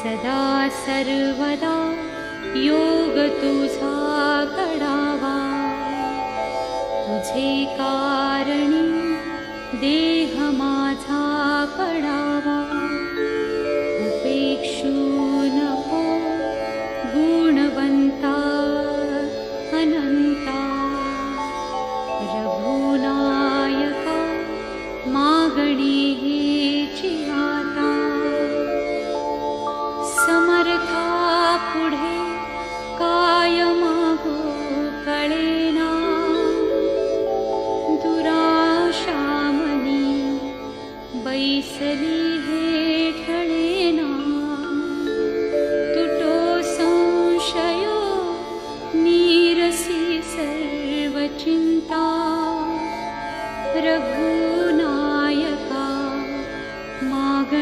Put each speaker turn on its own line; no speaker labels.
सदा सर्वदा योग तुझा घडावा, तुझे कारणी देह माझा पडावा. उपेक्षू नको गुणवंता अनंता, रघुनायका मागणी हेची आता. समर्था पुढे का